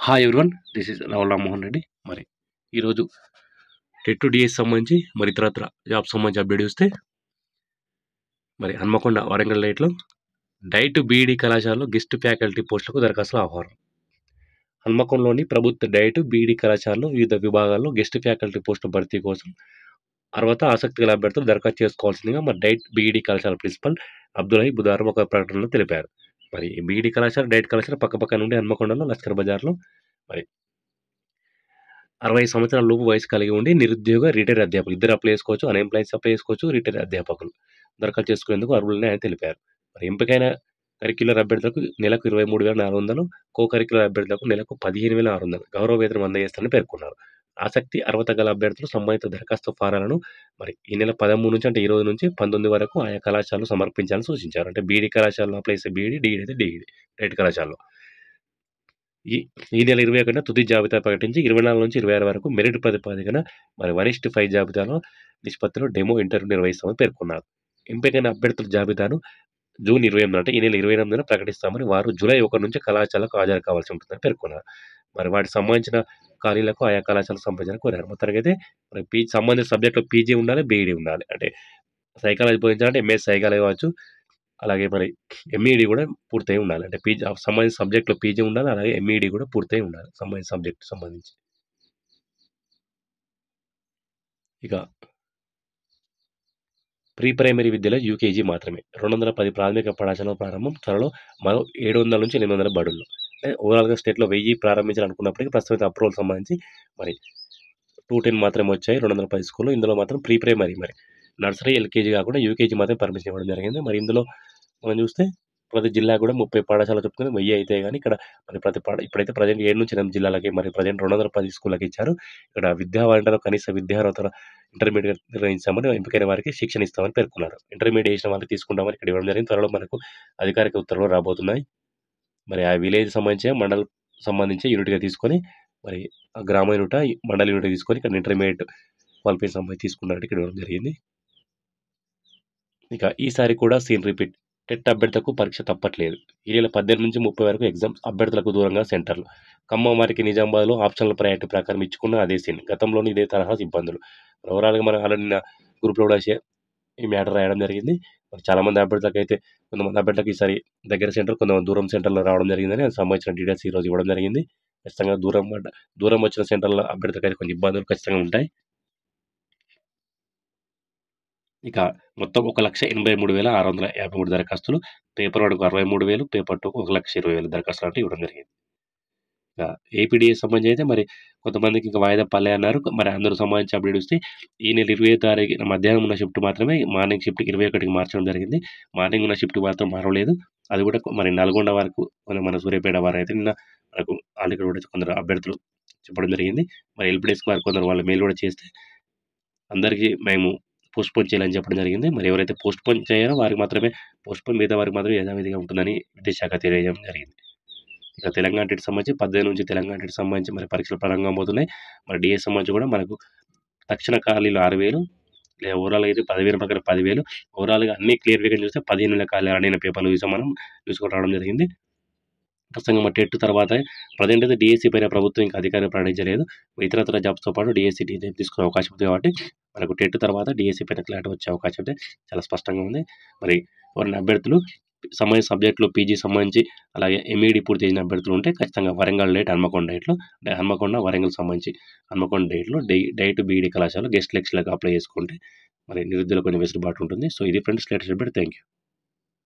Hi everyone. This is Ravula Mohan Reddy. మరి ఈరోజు TET to DS సంబంధించి మరి ఇతరత్ర జాబ్ సంబంధించి అప్డేట్ చూస్తే మరి హన్మకొండ వరంగల్ డైట్లో డైట్ బీఈడి కళాశాలలో గెస్ట్ ఫ్యాకల్టీ పోస్టులకు దరఖాస్తుల ఆహ్వానం. హన్మకొండలోని ప్రభుత్వ డైట్ బీఈడి కళాశాలలో వివిధ విభాగాల్లో గెస్ట్ ఫ్యాకల్టీ పోస్టుల భర్తీ కోసం అర్హత ఆసక్తి గల అభ్యర్థులు దరఖాస్తు చేసుకోవాల్సిందిగా మరి డైట్ బీఈడి కళాశాల ప్రిన్సిపల్ అబ్దుల్ హై బుధవారం ఒక ప్రకటనలో తెలిపారు. మరి బీఈడి కళాశాల డైట్ కళాశాల పక్కపక్క నుండి హన్మకొండలో లష్కర్ బజార్లో మరి 60 సంవత్సరాల లోపు వయసు కలిగి ఉండి నిరుద్యోగ రిటైర్డ్ అధ్యాపకులు ఇద్దరు అప్లై చేసుకోవచ్చు. అన్ఎంప్లాయీస్ అప్లై చేసుకోవచ్చు. రిటైర్డ్ అధ్యాపకులు దరఖాస్తు చేసుకునేందుకు అర్హులని ఆయన తెలిపారు. మరి ఎంపికైన కరిక్యులర్ అభ్యర్థులకు నెలకు 23,400, కో కరిక్యులర్ అభ్యర్థులకు నెలకు 15,600 గౌరవ వేతనం అందజేస్తారని పేర్కొన్నారు. ఆసక్తి అర్హత గల అభ్యర్థులు సంబంధిత దరఖాస్తు ఫారాలను మరి ఈ నెల 13 నుంచి అంటే ఈ రోజు నుంచి 19 వరకు ఆయా కళాశాలలో సమర్పించాలని సూచించారు. అంటే బీఈడి కళాశాలలో అప్లై చేస్తే బీఈడి, డిఈడి అయితే డిఈడి, డైట్ కళాశాలలో ఈ నెల 21న తుది జాబితా ప్రకటించి 24 నుంచి 26 వరకు మెరిట్ ప్రాతిపదికన మరి 1:5 జాబితాలో నిష్పత్తిలో డెమో ఇంటర్వ్యూ నిర్వహిస్తామని పేర్కొన్నారు. ఎంపికైన అభ్యర్థుల జాబితాను జూన్ 28 అంటే ఈ నెల 28న ప్రకటిస్తామని, వారు జూలై 1 నుంచి కళాశాలకు హాజరు కావాల్సి ఉంటుందని పేర్కొన్నారు. మరి వాటికి సంబంధించిన ఖాళీలకు ఆయా కళాశాలకు సంబంధించిన కోరారు. మొత్తానికైతే మరి సంబంధిత సబ్జెక్టులో పీజీ ఉండాలి, బీఈడి ఉండాలి. అంటే సైకాలజీ బోధించాలంటే ఎంఎస్ సైకాలజీ కావచ్చు, అలాగే మరి ఎంఈడి కూడా పూర్తయి ఉండాలి. అంటే పీజీ సంబంధించిన సబ్జెక్టులో పీజీ ఉండాలి, అలాగే ఎంఈడి కూడా పూర్తయి ఉండాలి సంబంధించిన సబ్జెక్టు సంబంధించి. ఇక ప్రీ ప్రైమరీ విద్యలో యూకేజీ మాత్రమే 210 ప్రాథమిక పాఠశాల ప్రారంభం. త్వరలో మరో 700 నుంచి 800 బడుల్లో. అంటే ఓవరాల్గా స్టేట్లో 1000 ప్రారంభించాలనుకున్నప్పటికీ ప్రస్తుతం అప్రూవల్ సంబంధించి మరి 210 మాత్రమే వచ్చాయి 210 స్కూల్లో. ఇందులో మాత్రం ప్రీ ప్రైమరీ మరి నర్సరీ, ఎల్కేజీ కాకుండా యూకేజీ మాత్రం పర్మిషన్ ఇవ్వడం జరిగింది. మరి ఇందులో మనం చూస్తే ప్రతి జిల్లా కూడా 30 పాఠశాలలు చెప్పుకుని 1000 అయితే కానీ ఇక్కడ మరి ఇప్పుడైతే ప్రజెంట్ 7 నుంచి 8 జిల్లాలకి మరి ప్రజెంట్ 210 స్కూళ్ళకి ఇచ్చారు. ఇక్కడ విద్యా వాలంటీర్లు కనీస విద్యార్హతల ఇంటర్మీడియట్ నిర్వహించామని, ఎంపికైన వారికి శిక్షణ ఇస్తామని పేర్కొన్నారు. ఇంటర్మీడియట్ చేసిన వాళ్ళకి తీసుకుంటామని ఇక్కడ ఇవ్వడం జరిగింది. త్వరలో మనకు అధికారిక ఉత్తర్వులు రాబోతున్నాయి. మరి ఆ విలేజ్ సంబంధించి మండల్ సంబంధించి యూనిట్గా తీసుకొని మరి ఆ గ్రామ యూనిట్ మండల యూనిట్ తీసుకొని ఇక్కడ ఇంటర్మీడియట్ క్వాలిఫికేషన్ సంబంధించి తీసుకున్నట్టు ఇక్కడ ఇవ్వడం జరిగింది. ఇక ఈసారి కూడా సీన్ రిపీట్. టెట్ అభ్యర్థులకు పరీక్ష తప్పట్లేదు. ఈ నెల 18 నుంచి 30 వరకు ఎగ్జామ్స్. అభ్యర్థులకు దూరంగా సెంటర్లు. ఖమ్మం వారికి నిజామాబాద్లో ఆప్షనల్ ప్రయారిటీ ప్రకారం ఇచ్చుకున్న అదే సీన్. గతంలోని ఇదే తరహా ఇబ్బందులు. ఓవరాల్గా మనం ఆల్రెడీ నిన్న గ్రూప్లో కూడా ఈ మ్యాటర్ రాయడం జరిగింది. మరి చాలామంది అభ్యర్థులకు అయితే కొంతమంది అభ్యర్థులకు ఈసారి దగ్గర సెంటర్, కొంతమంది దూరం సెంటర్లో రావడం జరిగిందని దానికి సంబంధించిన డీటెయిల్స్ ఈరోజు ఇవ్వడం జరిగింది. ఖచ్చితంగా దూరం వచ్చిన సెంటర్లో అభ్యర్థులకు అయితే కొంచెం ఇబ్బందులు ఖచ్చితంగా ఉంటాయి. ఇక మొత్తం 1,83,653 దరఖాస్తులు. పేపర్ 1కు 63,000, పేపర్ 2కు 1,20,000 దరఖాస్తులు అంటే ఇవ్వడం జరిగింది. ఇక ఏపీడీఎస్ సంబంధించి అయితే మరి కొంతమందికి ఇంకా వాయిదా పల్లె అన్నారు. మరి అందరూ సంబంధించి అప్డేట్ ఇస్తే ఈ నెల 20వ తారీఖున మధ్యాహ్నం ఉన్న షిఫ్ట్ మాత్రమే మార్నింగ్ షిఫ్ట్ 21కి మార్చడం జరిగింది. మార్నింగ్ ఉన్న షిఫ్ట్ మాత్రం మారలేదు. అది కూడా మరి నల్గొండ వరకు మన సూర్యాపేట వారు అయితే నిన్న మనకు ఆల్రెడీ కూడా కొందరు అభ్యర్థులు చెప్పడం జరిగింది. మరి ఎల్పీడీఎస్కి వారు కొందరు వాళ్ళు మెయిల్ కూడా చేస్తే అందరికీ మేము పోస్ట్‌పోన్ చేయాలని చెప్పడం జరిగింది. మరి ఎవరైతే పోస్ట్‌పోన్ చేయారో వారికి మాత్రమే పోస్ట్‌పోన్, మిగతా వారికి మాత్రం యథావిధిగా ఉంటుందని విద్యాశాఖ తెలియజేయడం జరిగింది. ఇక తెలంగాణ టెట్‌కి సంబంధించి 18 నుంచి తెలంగాణ టెట్‌కి సంబంధించి మరి పరీక్షలు ప్రారంభమవుతున్నాయి. మరి డిఎస్ సంబంధించి కూడా మనకు తక్షణ ఖాళీలు 6,000, లేదా ఓవరాల్‌గా అయితే 10,000 ప్రకారం 10,000. ఓవరాల్‌గా అన్ని క్లియర్ వేకెన్సీ చూస్తే 15,000 ఖాళీలు అడిగిన పేపర్లు చూసాం మనం చూసుకొని రావడం జరిగింది. ఖచ్చితంగా మరి టెట్ తర్వాత ప్రజెంట్ అయితే డిఎస్సి పైన ప్రభుత్వం ఇంకా అధికారికంగా ప్రకటించలేదు. ఇతరత్ర జాబ్స్‌తో పాటు డిఎస్సి, టీజీఎఫ్ తీసుకునే అవకాశం ఉంది కాబట్టి మనకు టెట్ తర్వాత డిఎస్సి పైన క్లారిటీ వచ్చే అవకాశం అయితే చాలా స్పష్టంగా ఉంది. మరి ఎవరైనా అభ్యర్థులు సంబంధించిన సబ్జెక్టులో పీజీ సంబంధించి అలాగే ఎంఈడి పూర్తి చేసిన అభ్యర్థులు ఉంటే ఖచ్చితంగా వరంగల్ డైట్, హన్మకొండ డైట్‌లో అంటే హన్మకొండ, వరంగల్ సంబంధించి హన్మకొండ డైట్‌లో డైట్ బీఈడి కళాశాలలో గెస్ట్ లెక్చరర్‌గా అప్లై చేసుకుంటే మరి నిరుద్యోగులకు కొంచెం వెసులుబాటు ఉంటుంది. సో ఇది friends latest update. Thank you.